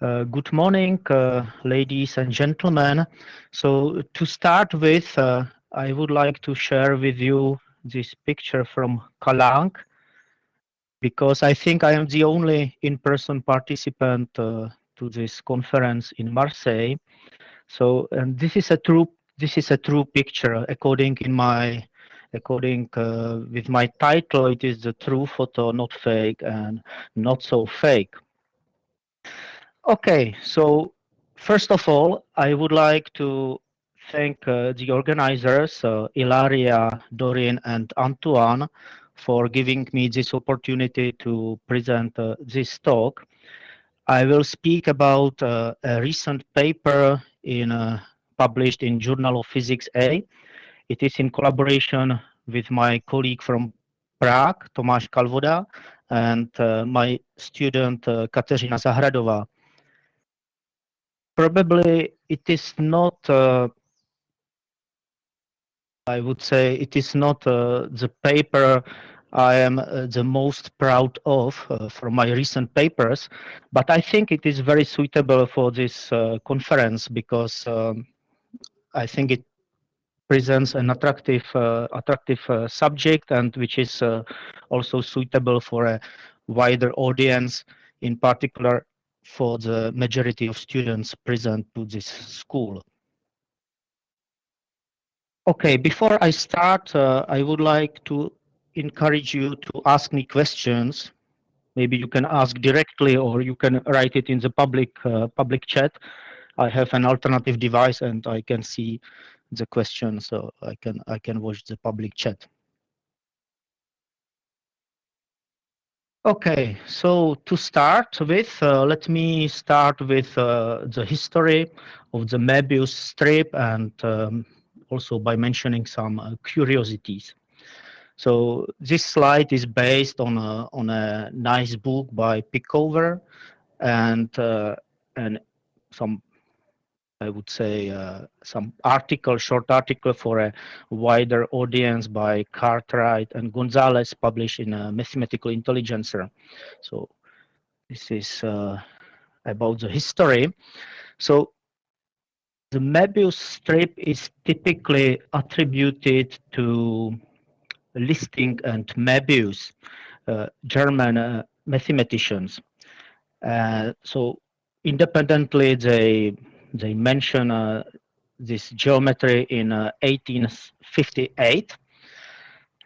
Good morning, ladies and gentlemen. So to start with, I would like to share with you this picture from Calanque, because I think I am the only in-person participant to this conference in Marseille. So, and this is a true picture according with my title. It is the true photo, not fake, and not so fake. Okay, so first of all, I would like to thank the organizers, Ilaria, Doreen, and Antoine, for giving me this opportunity to present this talk. I will speak about a recent paper published in Journal of Physics A. It is in collaboration with my colleague from Prague, Tomáš Kalvoda, and my student Kateřina Zahradová. Probably it is not, I would say, it is not the paper I am the most proud of from my recent papers, but I think it is very suitable for this conference because I think it presents an attractive subject, and which is also suitable for a wider audience, in particular for the majority of students present to this school. Okay, before I start, I would like to encourage you to ask me questions. Maybe you can ask directly, or you can write it in the public chat. I have an alternative device, and I can see the question, so I can watch the public chat. Okay, so to start with, let me start with the history of the Möbius strip, and also by mentioning some curiosities. So this slide is based on a nice book by Pickover, and some, I would say, some short article for a wider audience by Cartwright and Gonzalez, published in Mathematical Intelligencer. So this is about the history. So the Möbius strip is typically attributed to Listing and Mbius, German mathematicians. So independently, they mention this geometry in 1858,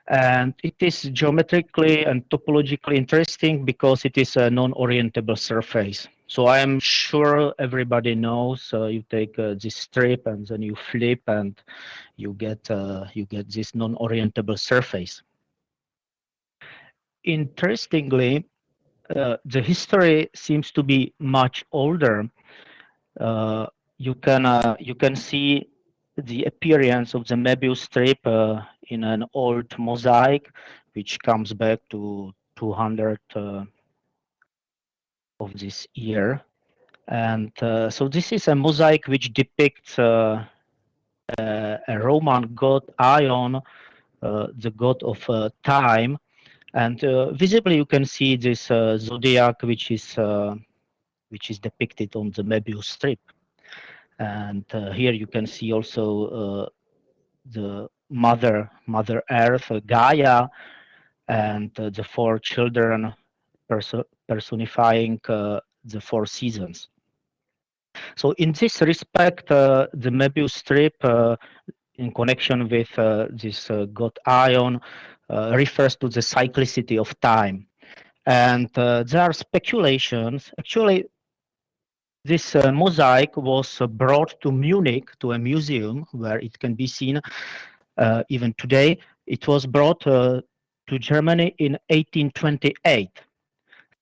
and it is geometrically and topologically interesting because it is a non-orientable surface. So I am sure everybody knows you take this strip and then you flip and you get this non-orientable surface. Interestingly, the history seems to be much older. You can see the appearance of the Möbius strip in an old mosaic, which comes back to 200 of this year. And so this is a mosaic which depicts a Roman god Ion, the god of time. And visibly, you can see this zodiac, which is depicted on the Möbius strip. And here you can see also the Mother Earth, Gaia, and the four children personifying the four seasons. So in this respect, the Möbius strip, in connection with this god Ion, refers to the cyclicity of time. And there are speculations. Actually, this mosaic was brought to Munich, to a museum where it can be seen even today. It was brought to Germany in 1828.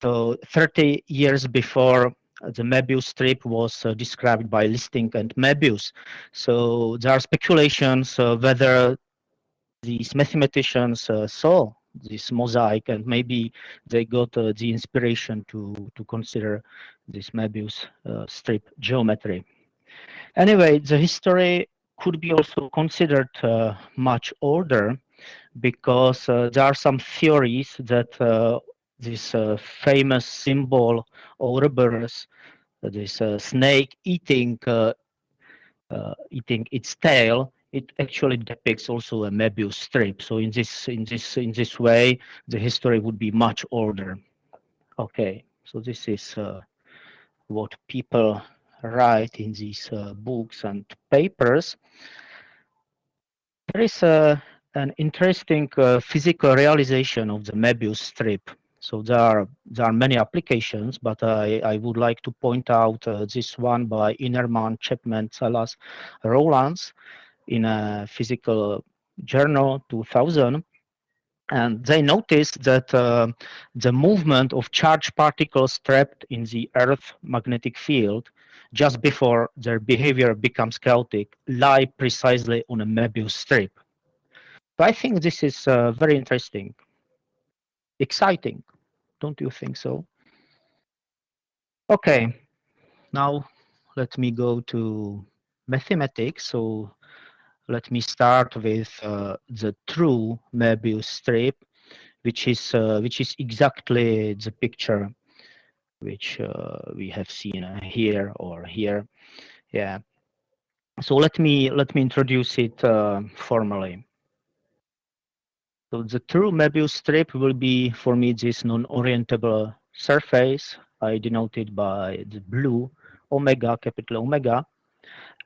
So 30 years before the Möbius strip was described by Listing and Mbius. So there are speculations whether these mathematicians saw this mosaic and maybe they got the inspiration to consider this Möbius strip geometry. Anyway, the history could be also considered much older, because there are some theories that this famous symbol Ouroboros this snake eating its tail, it actually depicts also a Möbius strip. So in this way, the history would be much older. Okay, so this is what people write in these books and papers. There is an interesting physical realization of the Möbius strip. So there are many applications, but I would like to point out this one by Innerman, Chapman, Salas, Rowlands in a physical journal 2000. And they noticed that the movement of charged particles trapped in the Earth's magnetic field just before their behavior becomes chaotic lie precisely on a Möbius strip. So I think this is very interesting, exciting, don't you think so? Okay, now let me go to mathematics. So let me start with the true Möbius strip, which is exactly the picture which we have seen here or here. Yeah. So let me introduce it formally. So the true Möbius strip will be for me this non-orientable surface I denoted by the blue omega, capital omega,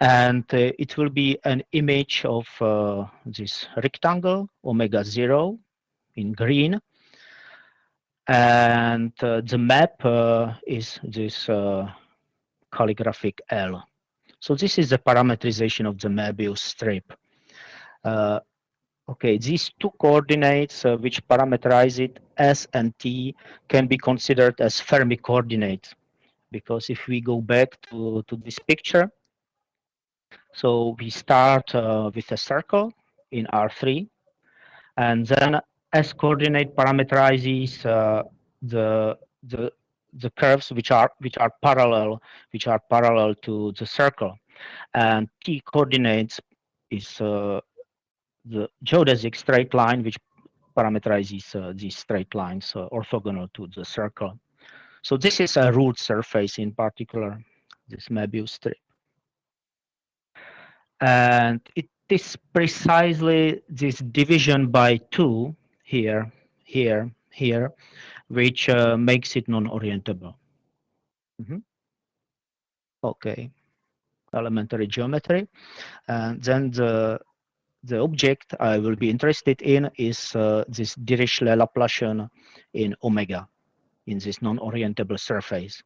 and it will be an image of this rectangle omega 0 in green, and the map is this calligraphic L. So this is the parametrization of the Möbius strip. Okay, these two coordinates which parameterize it, S and T, can be considered as Fermi coordinates, because if we go back to this picture, so we start with a circle in R3, and then S coordinate parameterizes the the the curves which are parallel to the circle, and T coordinates is the geodesic straight line which parameterizes these straight lines orthogonal to the circle. So this is a ruled surface in particular, this Möbius strip. And it is precisely this division by 2 here, which makes it non-orientable. Okay, elementary geometry. And then the object I will be interested in is this Dirichlet Laplacian in omega, in this non-orientable surface.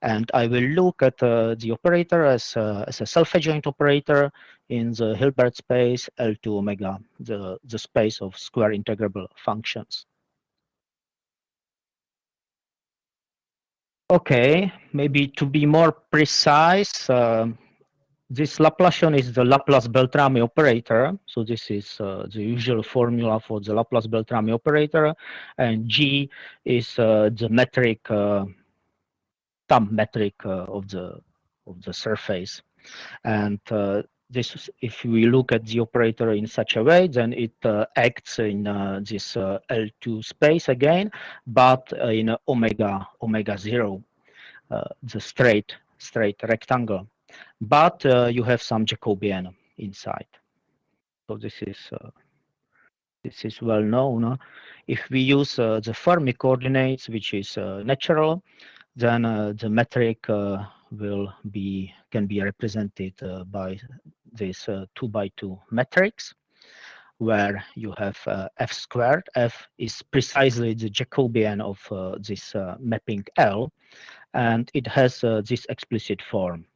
And I will look at the operator as a self-adjoint operator in the Hilbert space L2 omega, the space of square integrable functions. Okay, maybe to be more precise, this Laplacian is the Laplace-Beltrami operator. So this is the usual formula for the Laplace-Beltrami operator, and G is the metric, some metric of the surface. And this, if we look at the operator in such a way, then it acts in this L2 space again, but in omega 0, the straight rectangle. But you have some Jacobian inside. So this is well known. If we use the Fermi coordinates, which is natural, then the metric can be represented by this 2 by 2 matrix, where you have f squared. F is precisely the Jacobian of this mapping L, and it has this explicit form.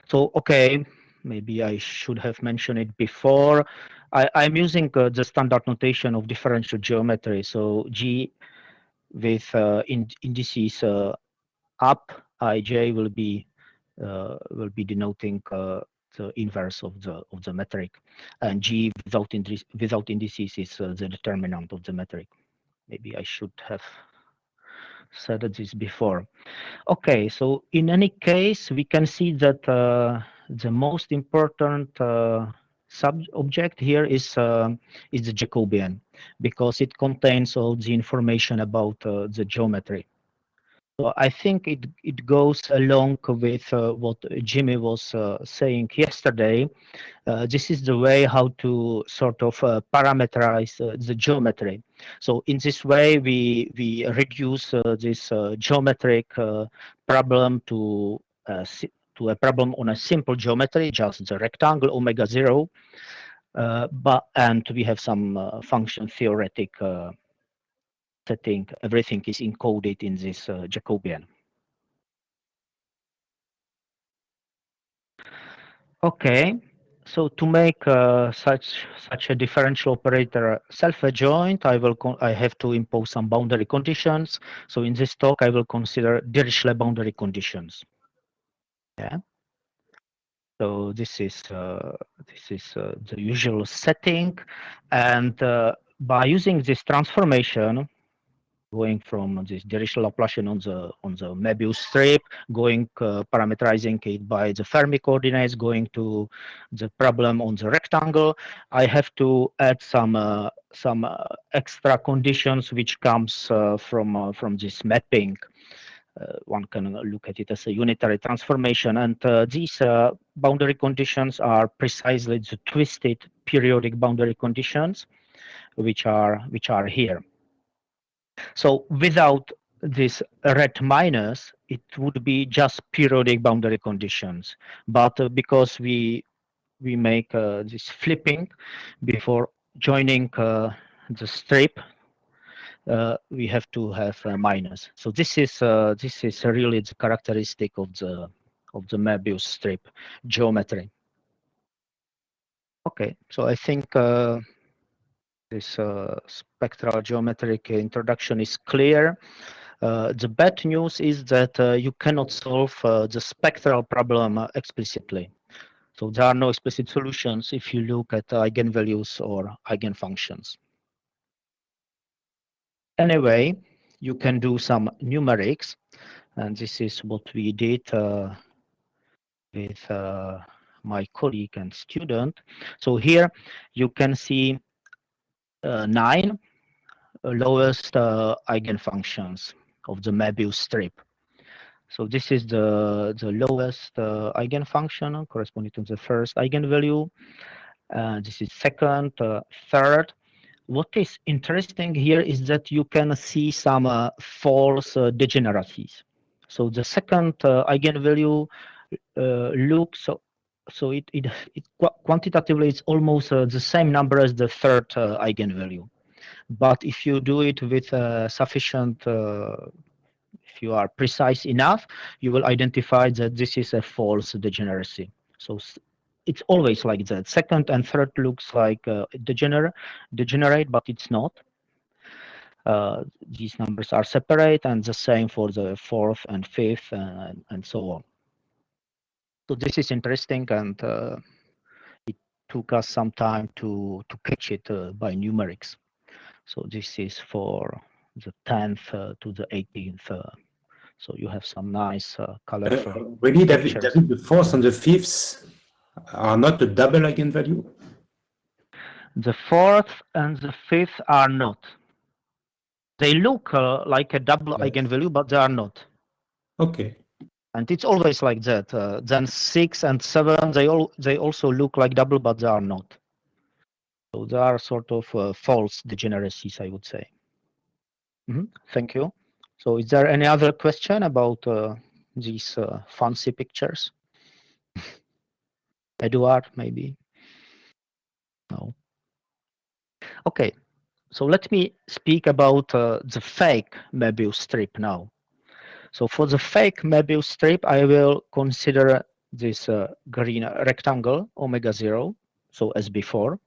So, okay, maybe I should have mentioned it before. I'm using the standard notation of differential geometry. So G with indices up, ij will be denoting the inverse of the metric, and G without indices is the determinant of the metric. Maybe I should have said this before. Okay, so in any case, we can see that the most important sub-object here is the Jacobian, because it contains all the information about the geometry. So I think it goes along with what Jimmy was saying yesterday. This is the way how to sort of parameterize the geometry. So in this way, we reduce this geometric problem to a problem on a simple geometry, just the rectangle omega 0, and we have some function theoretic setting. Everything is encoded in this Jacobian. Okay, so to make such a differential operator self-adjoint, I have to impose some boundary conditions. So in this talk, I will consider Dirichlet boundary conditions. Yeah. So this is the usual setting, and by using this transformation, going from this Dirichlet Laplacian on the Möbius strip, going parameterizing it by the Fermi coordinates, going to the problem on the rectangle, I have to add some extra conditions which comes from this mapping. One can look at it as a unitary transformation, and these boundary conditions are precisely the twisted periodic boundary conditions, which are here. So without this red minus, it would be just periodic boundary conditions. But because we make this flipping before joining the strip, we have to have a minus. So this is really the characteristic of the Möbius strip geometry. Okay, so I think this spectral geometric introduction is clear. The bad news is that you cannot solve the spectral problem explicitly. So there are no explicit solutions if you look at eigenvalues or eigenfunctions. Anyway, you can do some numerics, and this is what we did with my colleague and student. So here you can see 9 lowest eigenfunctions of the Möbius strip. So this is the lowest eigenfunction corresponding to the first eigenvalue. This is second, third. What is interesting here is that you can see some false degeneracies. So the second eigenvalue looks so it quantitatively it's almost the same number as the third eigenvalue. But if you do it with sufficient if you are precise enough, you will identify that this is a false degeneracy. So it's always like that. Second and third looks like degenerate, but it's not. These numbers are separate, and the same for the fourth and fifth, and so on. So this is interesting, and it took us some time to catch it by numerics. So this is for the 10th to the 18th. So you have some nice colorful really, pictures. David, the fourth and the fifth are not a double eigenvalue? The fourth and the fifth are not. They look like a double eigenvalue, but they are not. Okay. And it's always like that. Then 6 and 7, they also look like double, but they are not. So they are sort of false degeneracies, I would say. Thank you. So is there any other question about these fancy pictures? Eduard, maybe? No. Okay, so let me speak about the fake Möbius strip now. So for the fake Möbius strip, I will consider this green rectangle omega 0. So as before,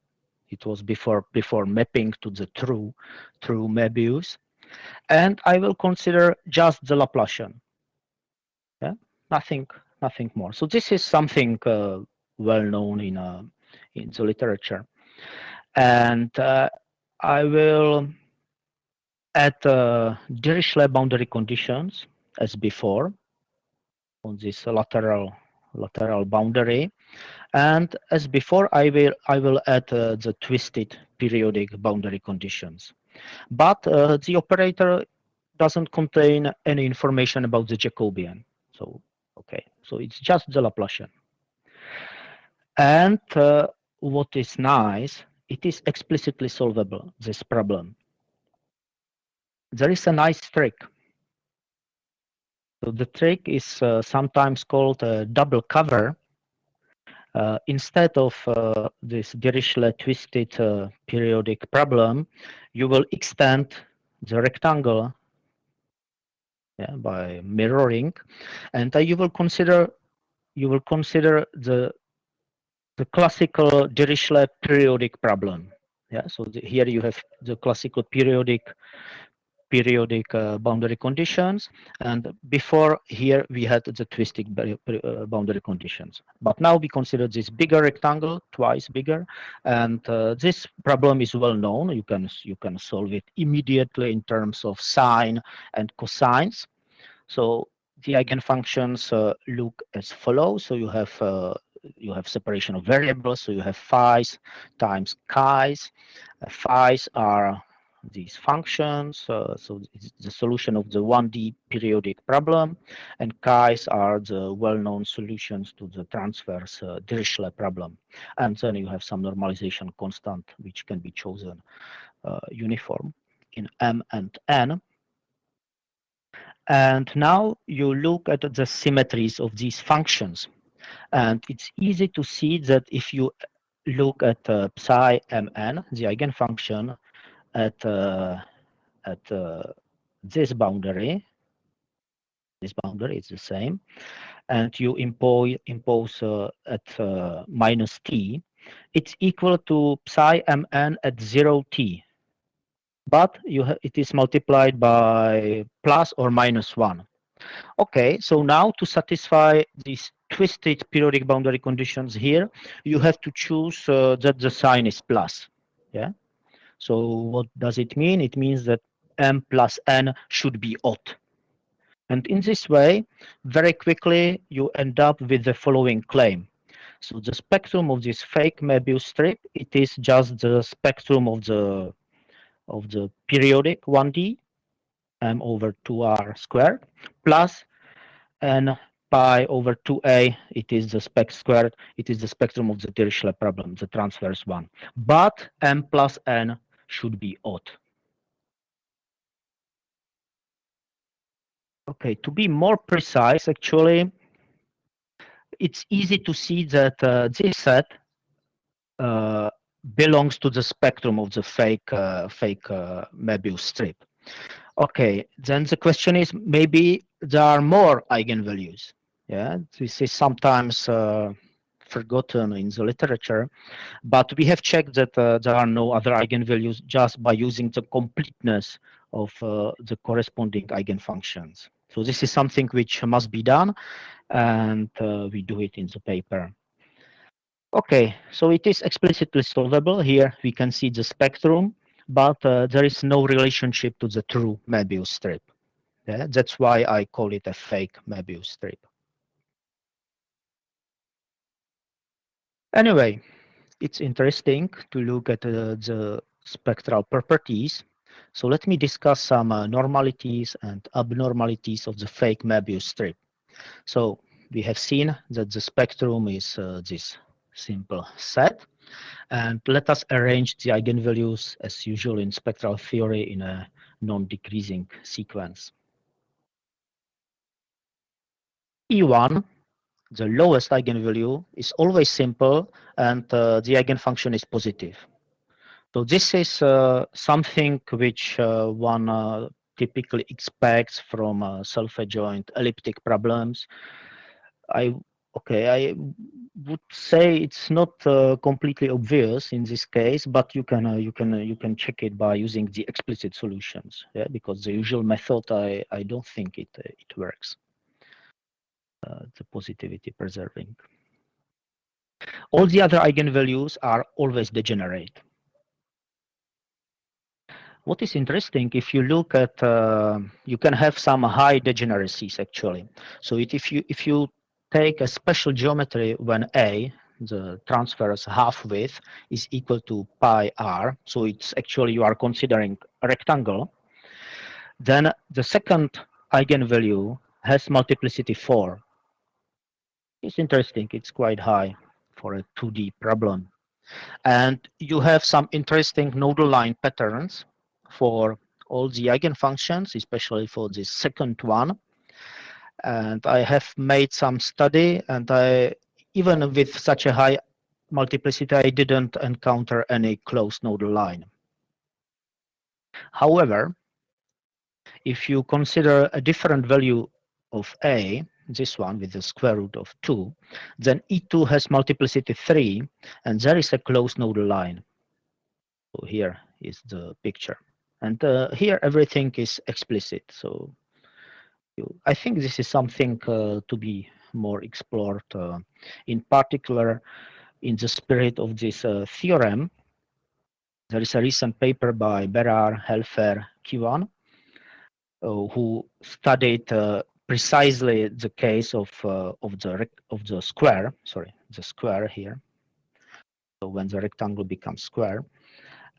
it was before mapping to the true Möbius, and I will consider just the Laplacian. Yeah, nothing more. So this is something well known in the literature, and I will add Dirichlet boundary conditions as before on this lateral boundary, and as before I will add the twisted periodic boundary conditions. But the operator doesn't contain any information about the Jacobian. So, okay, so it's just the Laplacian. And what is nice, it is explicitly solvable, this problem. There is a nice trick. So the trick is sometimes called a double cover. Instead of this Dirichlet twisted periodic problem, you will extend the rectangle by mirroring, and you will consider the classical Dirichlet periodic problem. Yeah, so here you have the classical periodic boundary conditions, and before here we had the twisted boundary conditions. But now we consider this bigger rectangle, twice bigger, and this problem is well known. You can solve it immediately in terms of sine and cosines. So the eigenfunctions look as follows. So you have separation of variables. So you have phi's times chi's. Phi's are these functions. So it's the solution of the 1D periodic problem, and chi's are the well-known solutions to the transverse Dirichlet problem. And then you have some normalization constant, which can be chosen uniform in M and N. And now you look at the symmetries of these functions. And it's easy to see that if you look at psi mn, the eigenfunction at this boundary is the same, and you impose at minus t, it's equal to psi mn at 0t. But it is multiplied by plus or minus 1. Okay, so now to satisfy these twisted periodic boundary conditions here, you have to choose that the sign is plus. Yeah. So what does it mean? It means that m plus n should be odd. And in this way, very quickly, you end up with the following claim. So the spectrum of this fake Möbius strip, it is just the spectrum of the periodic 1D, m over 2r squared, plus n pi over 2a, it is the spec squared, it is the spectrum of the Dirichlet problem, the transverse one. But m plus n should be odd. Okay, to be more precise, actually, it's easy to see that this set belongs to the spectrum of the fake Möbius strip. Okay, then the question is, maybe there are more eigenvalues. Yeah, this is sometimes forgotten in the literature, but we have checked that there are no other eigenvalues just by using the completeness of the corresponding eigenfunctions. So this is something which must be done, and we do it in the paper. Okay, so it is explicitly solvable. Here we can see the spectrum, but there is no relationship to the true Möbius strip. Yeah, that's why I call it a fake Möbius strip. Anyway, it's interesting to look at the spectral properties. So let me discuss some normalities and abnormalities of the fake Möbius strip. So we have seen that the spectrum is this simple set. And let us arrange the eigenvalues as usual in spectral theory in a non-decreasing sequence. E1, the lowest eigenvalue, is always simple, and the eigenfunction is positive. So this is something which one typically expects from self-adjoint elliptic problems. I would say it's not completely obvious in this case, but you can check it by using the explicit solutions. Yeah, because the usual method, I don't think it works. The positivity preserving. All the other eigenvalues are always degenerate. What is interesting, if you look at, you can have some high degeneracies actually. So if you take a special geometry when A, the transverse half width, is equal to pi r, so it's actually you are considering a rectangle, then the second eigenvalue has multiplicity 4. It's interesting, it's quite high for a 2D problem. And you have some interesting nodal line patterns for all the eigenfunctions, especially for this second one. And I have made some study, and even with such a high multiplicity, I didn't encounter any closed nodal line. However, if you consider a different value of A, this one with the square root of 2, then E2 has multiplicity 3, and there is a closed nodal line. So here is the picture. And here everything is explicit. So I think this is something to be more explored, in particular in the spirit of this theorem. There is a recent paper by Berard, Helfer, Kiwan, who studied precisely the case of the square. Sorry, the square here. So when the rectangle becomes square,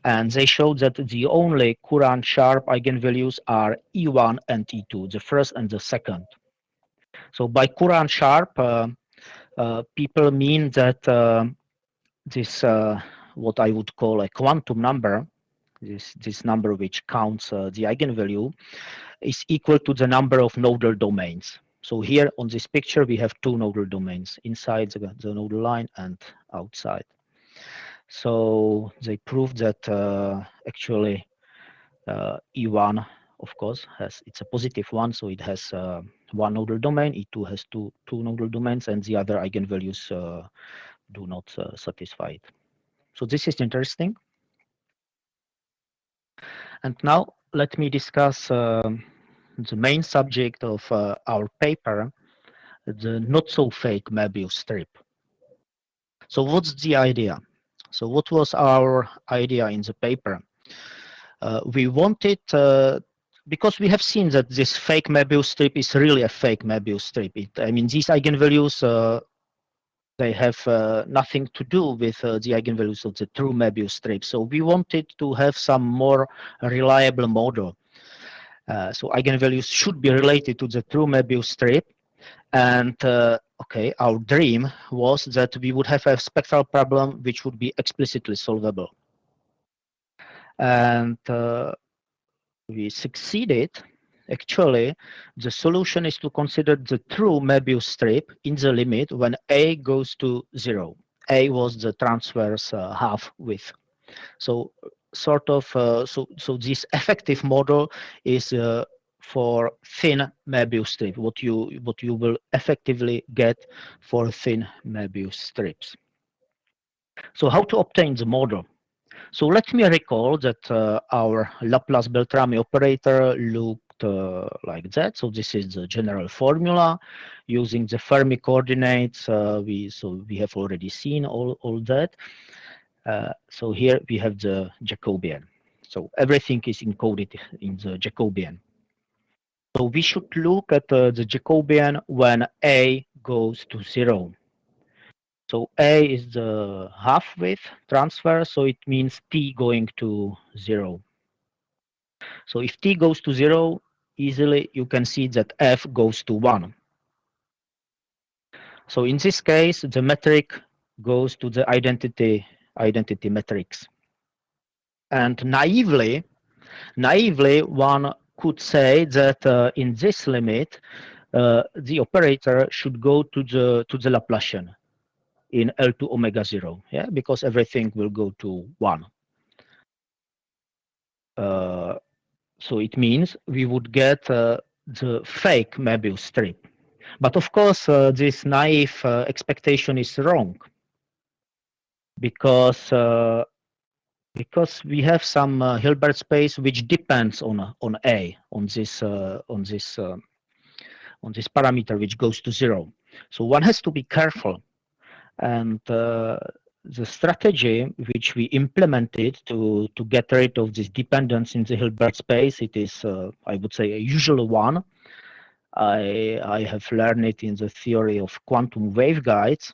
and they showed that the only Courant sharp eigenvalues are E1 and E2, the first and the second. So by Courant sharp, people mean that this what I would call a quantum number, this number which counts the eigenvalue, is equal to the number of nodal domains. So here on this picture we have two nodal domains, inside the nodal line and outside. So they proved that actually E1, of course, it's a positive one, so it has one nodal domain. E2 has two nodal domains, and the other eigenvalues do not satisfy it. So this is interesting. And now let me discuss the main subject of our paper, the Notsofake Mbius strip. So what's the idea? So what was our idea in the paper? We wanted, because we have seen that this fake Mbius strip is really a fake Mbius strip. I mean, these eigenvalues, they have nothing to do with the eigenvalues of the true Mbius strip. So we wanted to have some more reliable model. So eigenvalues should be related to the true Mbius strip. And okay, our dream was that we would have a spectral problem which would be explicitly solvable. And we succeeded. Actually, the solution is to consider the true Möbius strip in the limit when A goes to 0. A was the transverse half width. So sort of, so this effective model is for thin Möbius strip, what you will effectively get for thin Möbius strips. So how to obtain the model? So let me recall that our Laplace-Beltrami operator looked like that. So this is the general formula using the Fermi coordinates. We have already seen all that. So here we have the Jacobian. So everything is encoded in the Jacobian. So we should look at the Jacobian when A goes to 0. So A is the half width transfer, so it means T going to 0. So if T goes to 0, easily you can see that F goes to 1. So in this case, the metric goes to the identity matrix. And naively, one could say that in this limit, the operator should go to the Laplacian in L2 omega 0, yeah, because everything will go to 1. So it means we would get the fake Möbius strip. But of course, this naive expectation is wrong, because we have some Hilbert space which depends on A, on this parameter which goes to 0. So one has to be careful. And the strategy which we implemented to get rid of this dependence in the Hilbert space, it is, I would say, a usual one. I have learned it in the theory of quantum waveguides.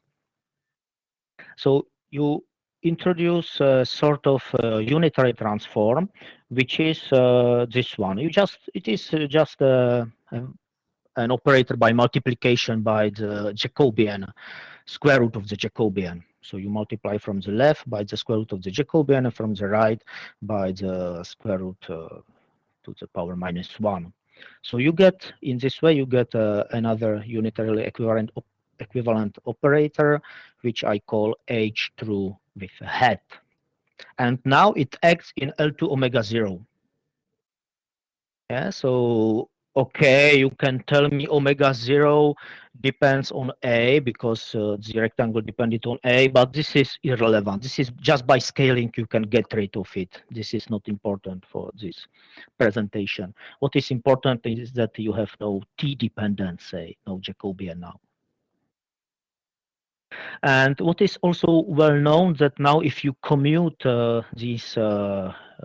So you introduce a sort of unitary transform, which is this one. It is just an operator by multiplication by the Jacobian, square root of the Jacobian. So you multiply from the left by the square root of the Jacobian, and from the right by the square root to the power -1. So you get, in this way, you get another unitarily equivalent operator, which I call H true with a hat. And now it acts in L2 omega 0. Yeah, so okay, you can tell me omega 0 depends on A because the rectangle depended on A, but this is irrelevant. This is just by scaling you can get rid of it. This is not important for this presentation. What is important is that you have no T dependency, no Jacobian now. And what is also well known that now if you commute these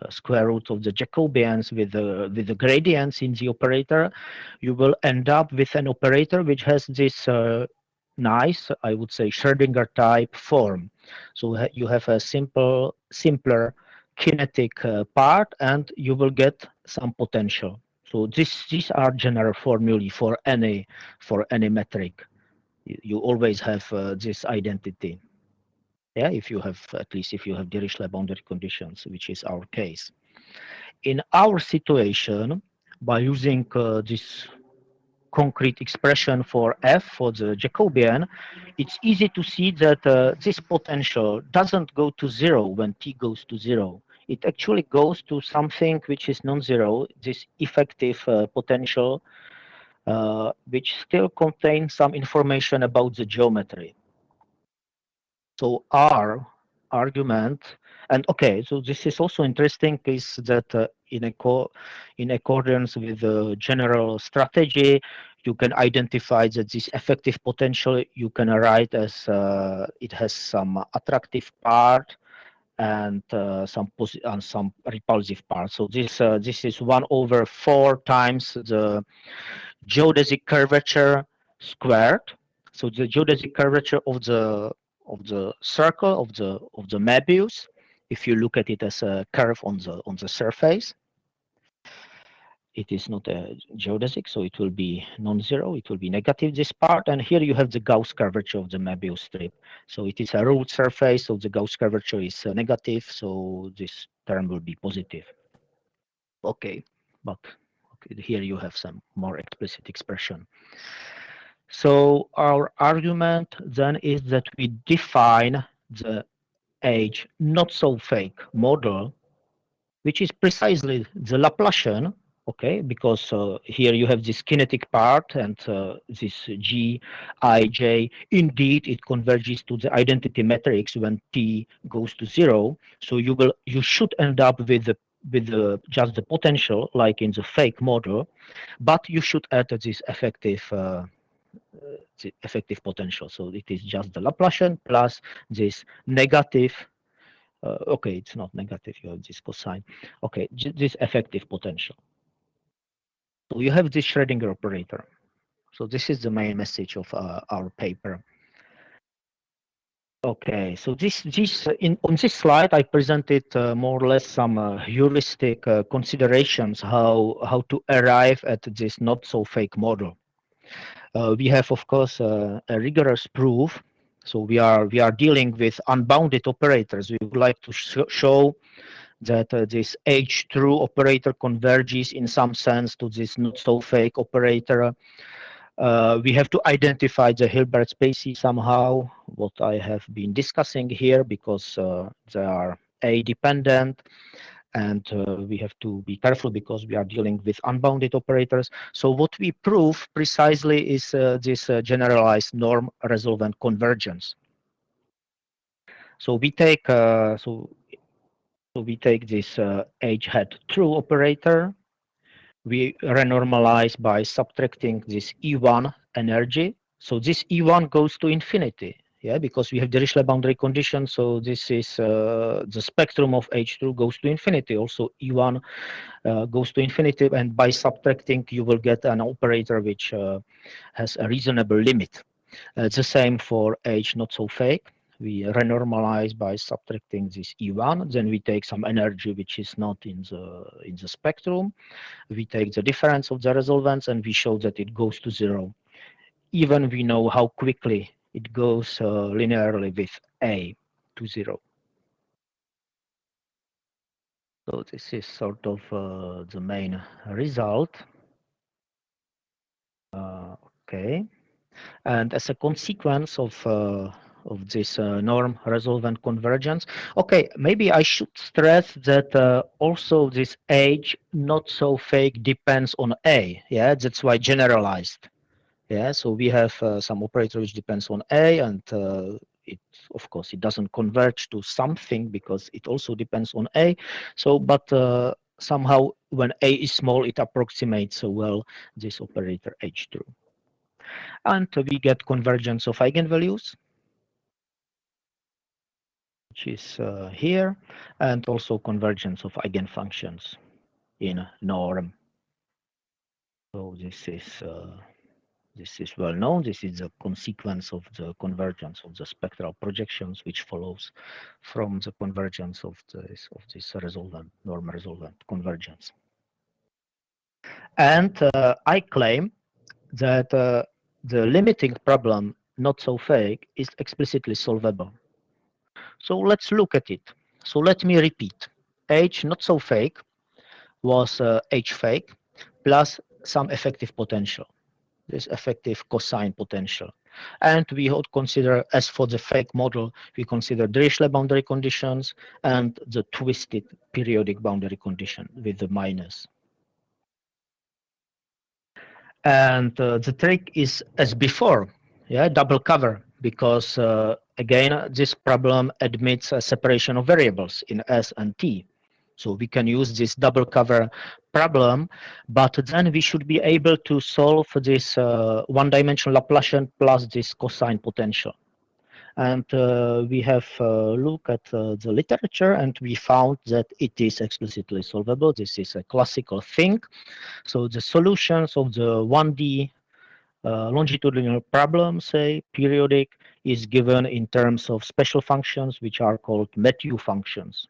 square root of the Jacobians with the gradients in the operator, you will end up with an operator which has this nice, I would say, Schrödinger type form. So you have a simpler kinetic part, and you will get some potential. So these are general formulae for any metric. You always have this identity. Yeah, if you have, at least if you have Dirichlet boundary conditions, which is our case. In our situation, by using this concrete expression for f, for the Jacobian, it's easy to see that this potential doesn't go to 0 when t goes to 0. It actually goes to something which is non-zero, this effective potential, which still contains some information about the geometry. So our argument, and okay, so this is also interesting, is that in accordance with the general strategy, you can identify that this effective potential you can write as it has some attractive part and some repulsive part. So this is 1/4 times the geodesic curvature squared. So the geodesic curvature of the circle of the Möbius, if you look at it as a curve on the surface, it is not a geodesic, so it will be non-zero. It will be negative, this part. And here you have the Gauss curvature of the Möbius strip. So it is a ruled surface, so the Gauss curvature is negative, so this term will be positive. Okay, but okay, here you have some more explicit expression. So our argument then is that we define the H not-so-fake model, which is precisely the Laplacian, okay, because here you have this kinetic part and this G, I, J, indeed it converges to the identity matrix when t goes to 0. So you should end up with just the potential like in the fake model, but you should add this effective potential. So it is just the Laplacian plus this negative. Okay, it's not negative, you have this cosine. Okay, this effective potential. So you have this Schrödinger operator. So this is the main message of our paper. Okay, so on this slide, I presented more or less some heuristic considerations how to arrive at this not-so-fake model. We have, of course, a rigorous proof. So we are dealing with unbounded operators. We would like to show that this H-true operator converges in some sense to this not-so-fake operator. We have to identify the Hilbert spaces somehow, what I have been discussing here, because they are A-dependent. And we have to be careful because we are dealing with unbounded operators. So what we prove precisely is this generalized norm resolvent convergence. So we take this H hat true operator. We renormalize by subtracting this E1 energy. So this E1 goes to infinity. Yeah, because we have Dirichlet boundary condition, so this is the spectrum of H2 goes to infinity. Also, E1 goes to infinity, and by subtracting, you will get an operator which has a reasonable limit. The same for H not so fake. we renormalize by subtracting this E1. Then we take some energy which is not in the spectrum. We take the difference of the resolvents and we show that it goes to 0. Even we know how quickly it goes linearly with A to 0. So this is sort of the main result. Okay, and as a consequence of this norm resolvent convergence. Okay, maybe I should stress that also this H not so fake depends on A. Yeah, that's why generalized. Yeah, so we have some operator which depends on A, and it, of course, it doesn't converge to something because it also depends on A. So, but somehow when A is small, it approximates well this operator H2. And we get convergence of eigenvalues, which is here, and also convergence of eigenfunctions in norm. So this is well known. This is a consequence of the convergence of the spectral projections, which follows from the convergence of this resolvent norm resolvent convergence. And I claim that the limiting problem Notsofake is explicitly solvable. So let's look at it. So let me repeat. H Notsofake was H fake plus some effective potential, this effective cosine potential. And we would consider, as for the fake model, we consider Dirichlet boundary conditions and the twisted periodic boundary condition with the minus. And the trick is as before, yeah, double cover, because again, this problem admits a separation of variables in S and T. So we can use this double cover problem, but then we should be able to solve this one-dimensional Laplacian plus this cosine potential. And we have looked at the literature, and we found that it is explicitly solvable. This is a classical thing. So the solutions of the 1D longitudinal problem, say periodic, is given in terms of special functions which are called Matthew functions.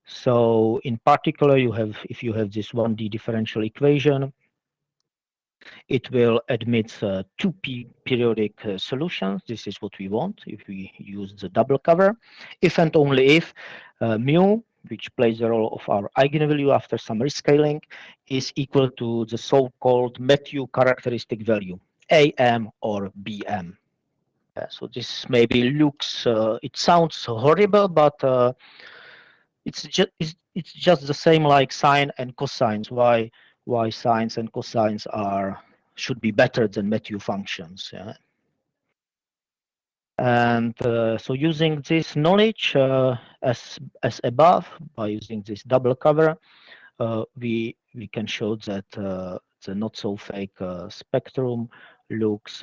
So in particular, if you have this 1D differential equation, it will admit two periodic solutions. This is what we want if we use the double cover. If and only if mu, which plays the role of our eigenvalue after some rescaling, is equal to the so-called Matthew characteristic value, AM or BM. So this maybe looks, it sounds horrible, but it's just the same like sine and cosines. Why sines and cosines should be better than Matthew functions. Yeah? And so using this knowledge as above, by using this double cover, we can show that the not so fake spectrum looks.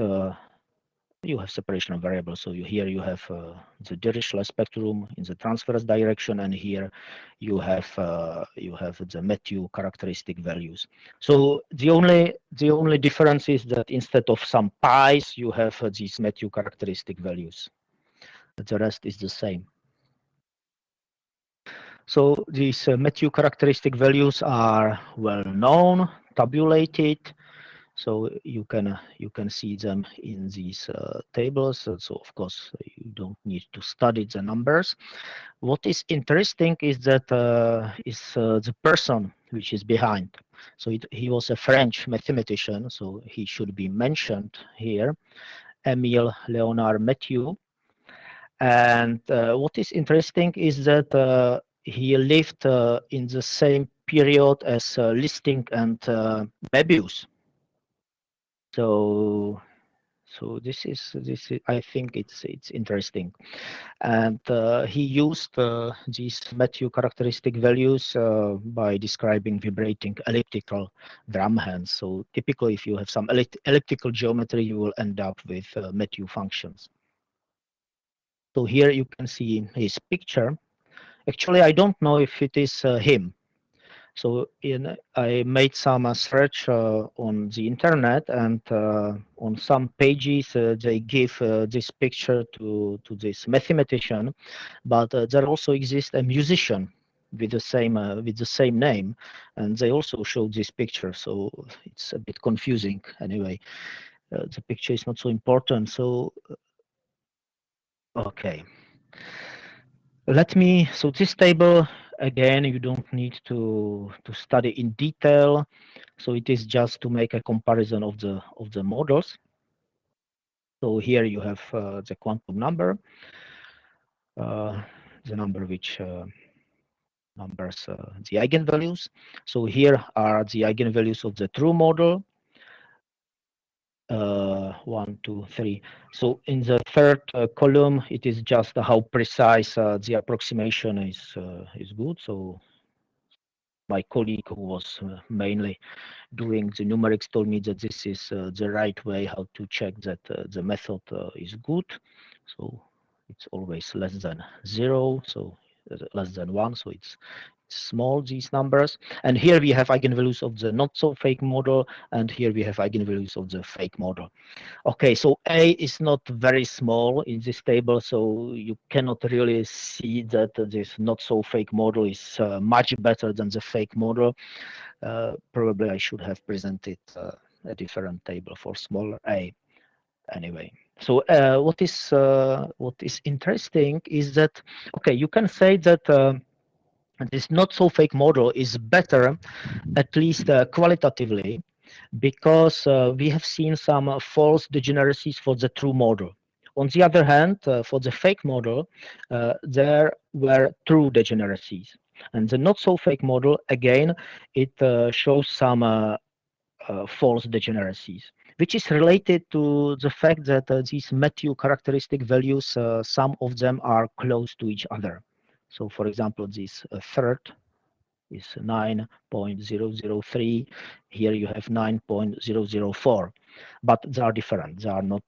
You have separation of variables. So here you have the Dirichlet spectrum in the transverse direction, and here you have the Matthew characteristic values. So the only difference is that instead of some pi's, you have these Matthew characteristic values. The rest is the same. So these Matthew characteristic values are well known, tabulated. So you can see them in these tables. So of course you don't need to study the numbers. What is interesting is that the person which is behind. So he was a French mathematician, so he should be mentioned here, Émile Léonard Mathieu. And what is interesting is that he lived in the same period as Listing and Möbius. So this is I think it's interesting, and he used these Matthew characteristic values by describing vibrating elliptical drum hands. So typically, if you have some elliptical geometry, you will end up with Matthew functions. So here you can see his picture. Actually, I don't know if it is him. So I made some search on the internet, and on some pages they give this picture to this mathematician, but there also exists a musician with the same name, and they also showed this picture. So it's a bit confusing. Anyway, the picture is not so important. So okay. So this table, again, you don't need to study in detail. So it is just to make a comparison of the models. So here you have the quantum number, the number which numbers the eigenvalues. So here are the eigenvalues of the true model. 1, 2, 3. So in the third column, it is just how precise the approximation is good. So my colleague who was mainly doing the numerics told me that this is the right way how to check that the method is good. So it's always less than 0, so less than 1, so it's small, these numbers. And here we have eigenvalues of the not so fake model, and here we have eigenvalues of the fake model. Okay, so A is not very small in this table, so you cannot really see that this not so fake model is much better than the fake model. Probably I should have presented a different table for smaller A. Anyway, so what is interesting is that, okay, you can say that this not so fake model is better, at least qualitatively, because we have seen some false degeneracies for the true model. On the other hand, for the fake model, there were true degeneracies. And the not so fake model, again, it shows some false degeneracies, which is related to the fact that these Matthew characteristic values, some of them are close to each other. So for example, this third is 9.003. Here you have 9.004, but they are different. They are not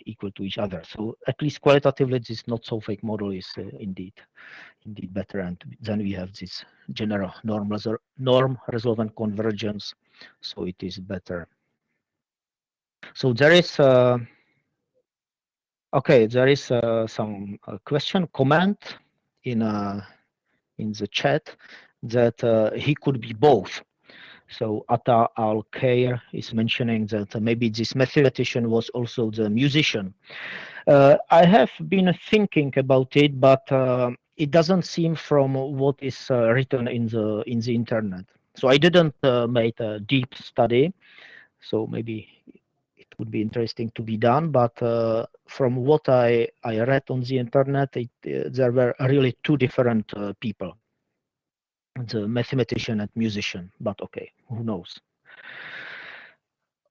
equal to each other. So at least qualitatively, this not so fake model is indeed better. And then we have this general norm resolvent convergence. So it is better. So there is okay. There is some question comment in the chat that he could be both. So Atta Al-Khair is mentioning that maybe this mathematician was also the musician. I have been thinking about it, but it doesn't seem from what is written in the internet. So I didn't make a deep study. So maybe it would be interesting to be done. But from what I read on the internet, there were really two different people, the mathematician and musician. But okay, who knows?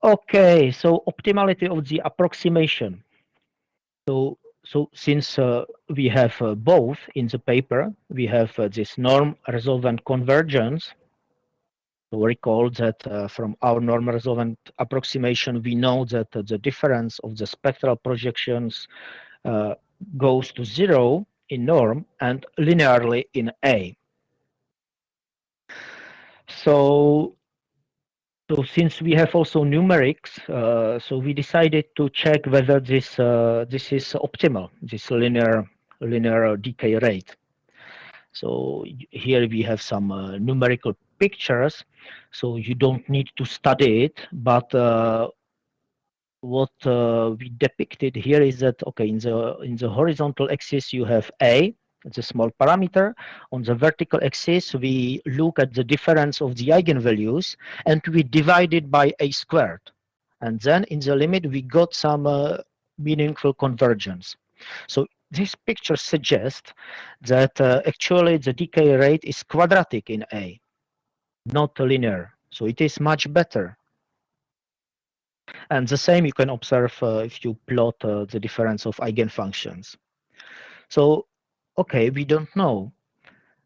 Okay, so optimality of the approximation. So since we have both in the paper, we have this norm resolvent convergence. So recall that from our norm resolvent approximation, we know that the difference of the spectral projections goes to 0 in norm and linearly in A. So since we have also numerics, so we decided to check whether this is optimal, this linear decay rate. So here we have some numerical pictures, so you don't need to study it, but what we depicted here is that, okay, in the horizontal axis you have A, it's a small parameter. On the vertical axis we look at the difference of the eigenvalues and we divide it by A squared, and then in the limit we got some meaningful convergence. So this picture suggests that actually the decay rate is quadratic in A, not linear, so it is much better. And the same you can observe if you plot the difference of eigenfunctions. So, okay, we don't know.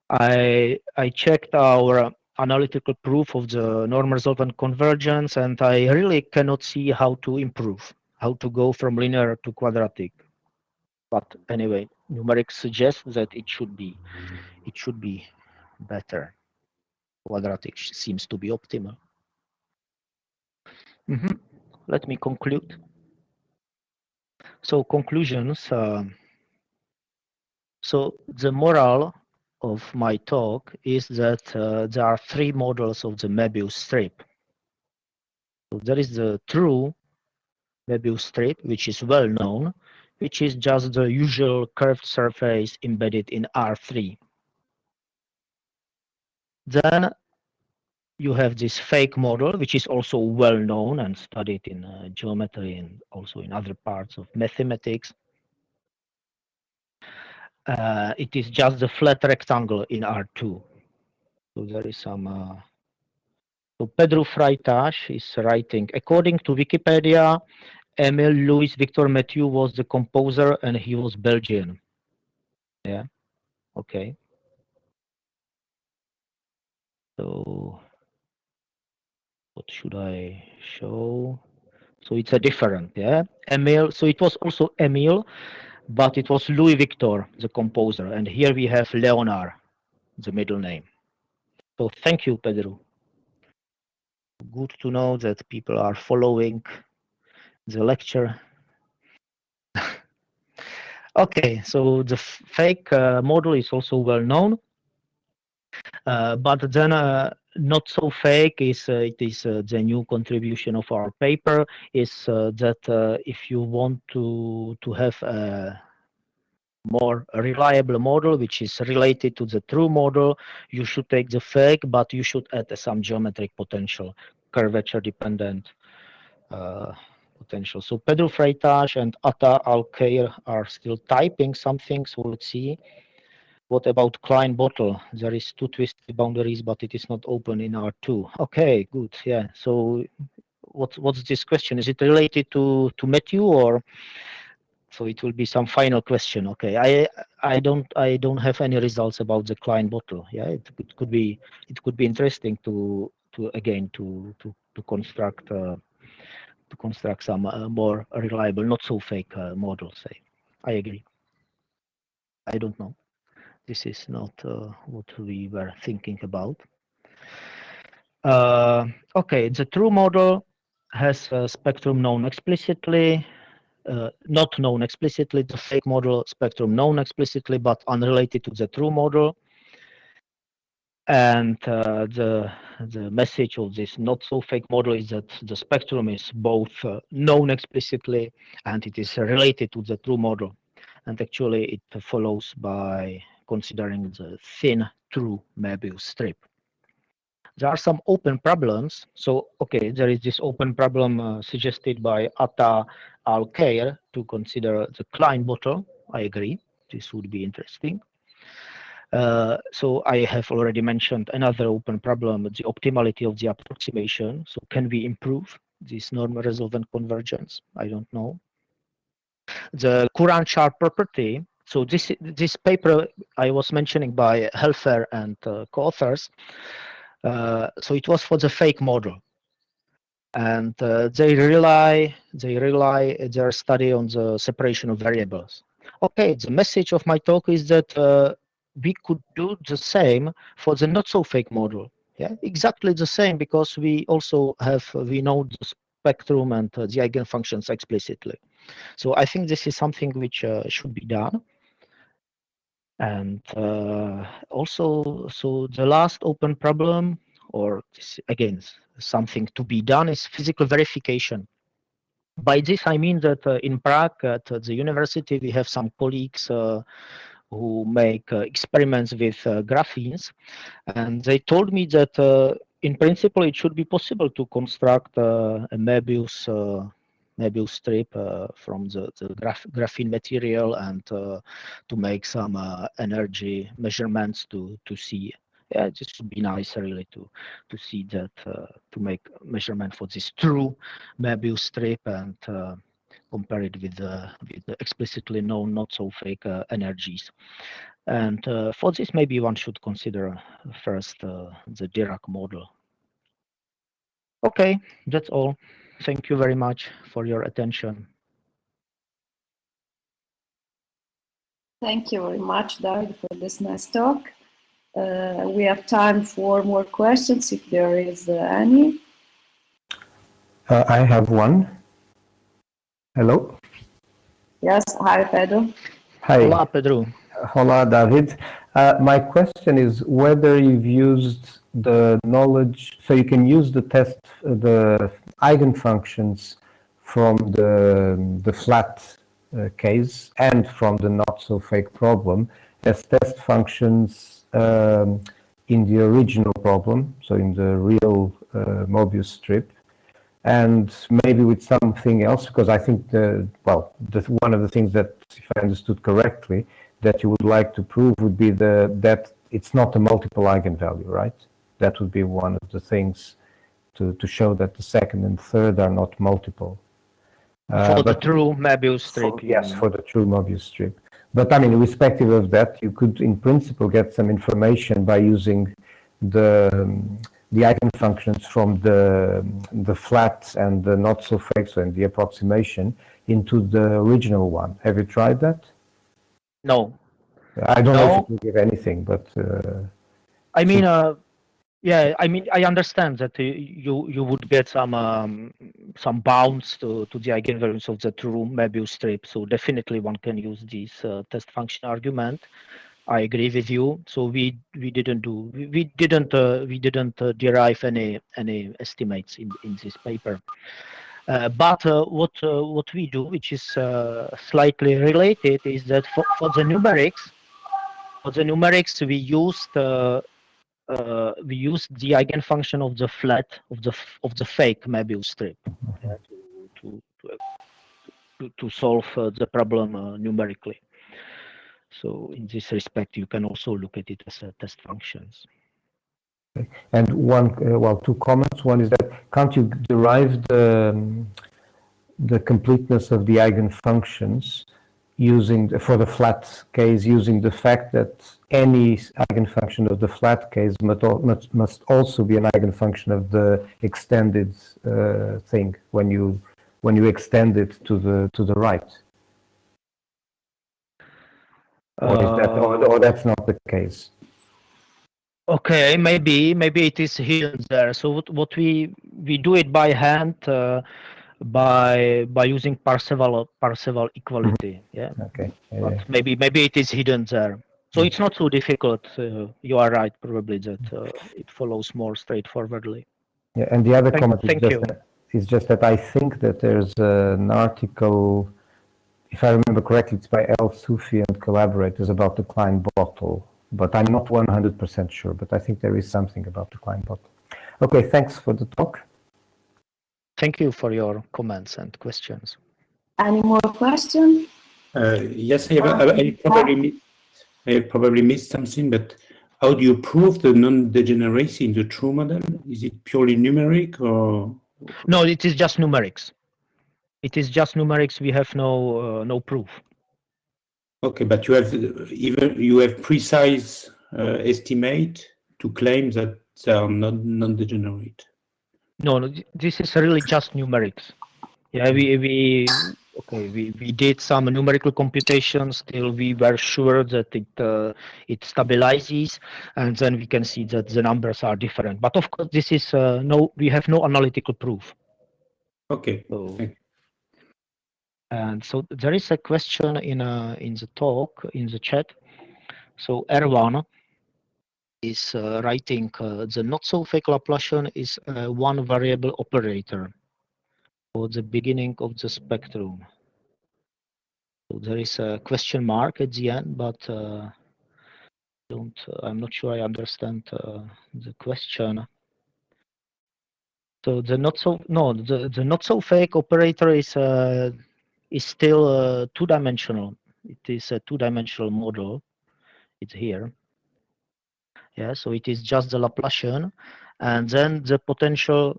I checked our analytical proof of the norm resolvent convergence, and I really cannot see how to improve, how to go from linear to quadratic. But anyway, numerics suggests that it should be better. quadratic seems to be optimal. Let me conclude. So conclusions. So the moral of my talk is that there are three models of the Möbius strip. So there is the true Möbius strip, which is well known, which is just the usual curved surface embedded in R3. Then you have this fake model, which is also well known and studied in geometry and also in other parts of mathematics. It is just the flat rectangle in R2. So there is some. So Pedro Freitas is writing, according to Wikipedia, Emile Louis Victor Mathieu was the composer and he was Belgian. Yeah, okay. So what should I show? So it's a different, yeah. Emile, so it was also Emile, but it was Louis Victor, the composer. And here we have Leonard, the middle name. So thank you, Pedro. Good to know that people are following the lecture. Okay, so the fake model is also well known, but then not so fake is it is the new contribution of our paper is that if you want to have a more reliable model which is related to the true model, you should take the fake, but you should add some geometric potential, curvature dependent potential. So Pedro Freitas and Atta Al-Khair are still typing something, so let's see. What about Klein bottle? There is two twisted boundaries, but it is not open in R2. Okay, good. Yeah. So what's this question? Is it related to Matthew, or so it will be some final question? Okay. I don't have any results about the Klein bottle. Yeah. It could be interesting to again to construct some more reliable, not so fake model. Say, I agree. I don't know. This is not what we were thinking about. Okay, the true model has a spectrum known explicitly, not known explicitly. The fake model spectrum known explicitly, but unrelated to the true model. And the message of this not so fake model is that the spectrum is both known explicitly and it is related to the true model. And actually it follows by considering the thin true Möbius strip. There are some open problems. So, okay, there is this open problem suggested by Atta Al-Khair to consider the Klein bottle. I agree. This would be interesting. So I have already mentioned another open problem, the optimality of the approximation. So can we improve this normal resultant convergence? I don't know. The Courant chart property. So this paper I was mentioning by Helfer and co-authors. So it was for the fake model, and they rely their study on the separation of variables. Okay, the message of my talk is that we could do the same for the not so fake model. Yeah, exactly the same, because we know the spectrum and the eigenfunctions explicitly. So I think this is something which should be done. And also, so the last open problem, or again, something to be done, is physical verification. By this, I mean that in Prague at the university, we have some colleagues who make experiments with graphenes, and they told me that in principle, it should be possible to construct a Möbius strip from the graphene material and to make some energy measurements to see. Yeah, it just would be nice really to see that to make measurement for this true Möbius strip and compare it with the explicitly known not so fake energies. And for this, maybe one should consider first the Dirac model. Okay, that's all. Thank you very much for your attention. Thank you very much, David, for this nice talk. We have time for more questions if there is any. I have one. Hello? Yes, hi Pedro. Hi. Hola, Pedro. Hola, David. My question is whether you've used the knowledge, so you can use the test, the eigenfunctions from the flat case and from the not-so-fake problem as test functions in the original problem, so in the real Möbius strip, and maybe with something else, because I think one of the things that, if I understood correctly, that you would like to prove would be that it's not a multiple eigenvalue, right? That would be one of the things to show that the second and third are not multiple. For the true Möbius strip. Yes, for the true Möbius strip. But I mean, irrespective of that, you could, in principle, get some information by using the eigenfunctions from the flat and the not-so-fake, so in the approximation, into the original one. Have you tried that? No. I don't know if it will give anything, but... I mean, yeah, I mean, I understand that you would get some bounds to the eigenvalues of the true Möbius strip. So definitely one can use this test function argument. I agree with you. So we didn't derive any estimates in this paper. But what we do, which is slightly related, is that for the numerics, we used the eigenfunction of the flat of the fake Möbius strip to solve the problem numerically. So in this respect, you can also look at it as test functions. And two comments. One is that can't you derive the completeness of the eigenfunctions for the flat case using the fact that any eigenfunction of the flat case must also be an eigenfunction of the extended thing when you extend it to the right? Or that's not the case? Okay, maybe it is hidden there. So what we do it by hand by using Parseval equality. Yeah. Okay. But maybe it is hidden there. So it's not so difficult. You are right, probably that it follows more straightforwardly. Yeah, and the other comment is just that I think that there's an article, if I remember correctly, it's by El Soufi and collaborators about the Klein bottle, but I'm not 100% sure, but I think there is something about the Klein bottle. Okay, thanks for the talk. Thank you for your comments and questions. Any more questions? Yes, I probably missed something, but how do you prove the non-degeneracy in the true model? Is it purely numeric or? No, it is just numerics. It is just numerics. We have no proof. Okay, but you have precise estimate to claim that they are not non-degenerate. No, this is really just numerics. Yeah, we did some numerical computations till we were sure that it stabilizes, and then we can see that the numbers are different. But of course, this is we have no analytical proof. Okay. So, and so there is a question in the talk in the chat. So Erwan is writing the not-so-fake Laplacian is a one variable operator for the beginning of the spectrum. So there is a question mark at the end, but I'm not sure I understand the question. So the not-so-fake operator is still two-dimensional. It is a two-dimensional model. It's here. Yeah, so it is just the Laplacian, and then the potential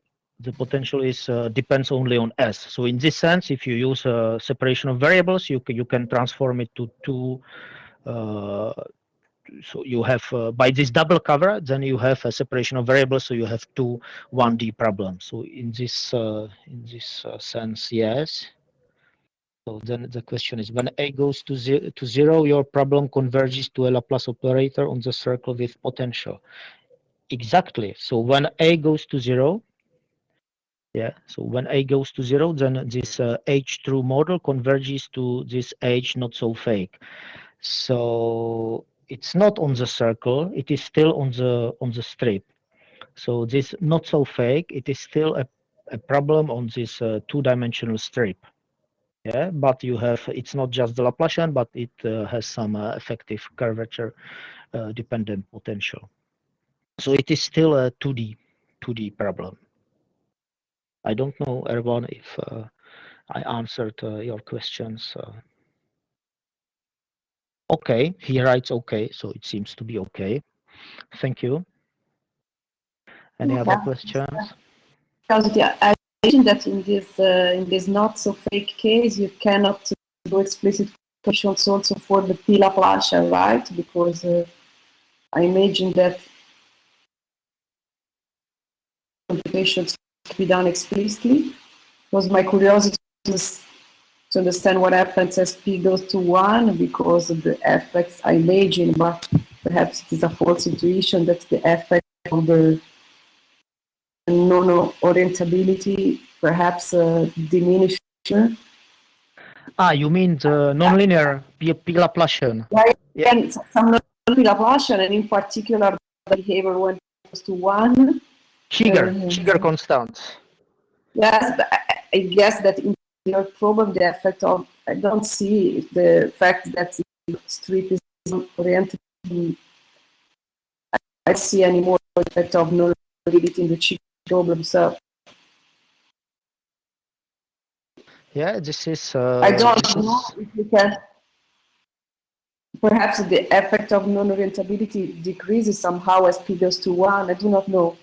is depends only on S. So in this sense, if you use a separation of variables, you can transform it to two. So you have by this double cover, then you have a separation of variables. So you have two 1D problems. So in this sense, yes. So then the question is, when A goes to zero, your problem converges to a Laplace operator on the circle with potential. Exactly. So when A goes to zero, yeah, so when A goes to zero, then this H-true model converges to this H not so fake. So it's not on the circle, it is still on the strip. So this not so fake, it is still a problem on this two-dimensional strip. Yeah, but you have, it's not just the Laplacian, but it has some effective curvature dependent potential. So it is still a 2D problem. I don't know, Erwan, if I answered your questions. Okay, he writes okay, so it seems to be okay. Thank you. Any other questions? Because I imagine that in this not so fake case, you cannot do explicit questions also for the P Laplacian, right? Because I imagine that computations can be done explicitly. Was my curiosity to understand what happens as P goes to 1 because of the effects I imagine, but perhaps it is a false intuition that the effect of the non-orientability perhaps diminish. You mean the nonlinear P Laplacian? Right? Yeah. And some non-P Laplacian, and in particular the behavior when it goes to 1. Shiger constants. Yes, but I guess that in your problem the effect of, I don't see the fact that the strip is oriented. I see any more effect of non-orientability in the Shiger problem. So yeah, this is. I don't know if you can. Perhaps the effect of non-orientability decreases somehow as P goes to 1. I do not know.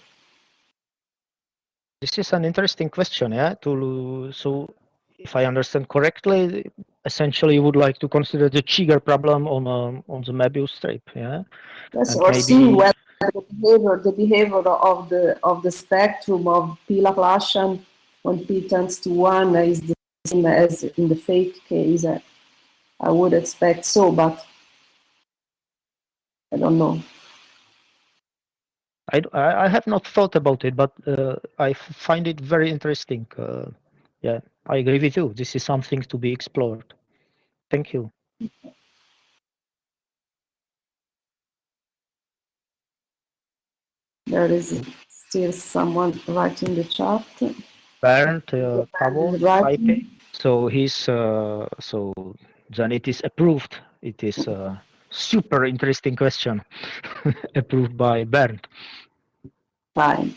This is an interesting question, yeah. So, if I understand correctly, essentially you would like to consider the Shiger problem on the Möbius strip, yeah. Yes, and or maybe... see whether the behavior of the spectrum of P Laplacian when P tends to 1 is the same as in the fake case. I would expect so, but I don't know. I have not thought about it, but I find it very interesting. Yeah, I agree with you. This is something to be explored. Thank you. There is still someone writing the chat. Bernd Pavo Writing. typing. So he's so then it is approved. It is a super interesting question approved by Bernd. Fine.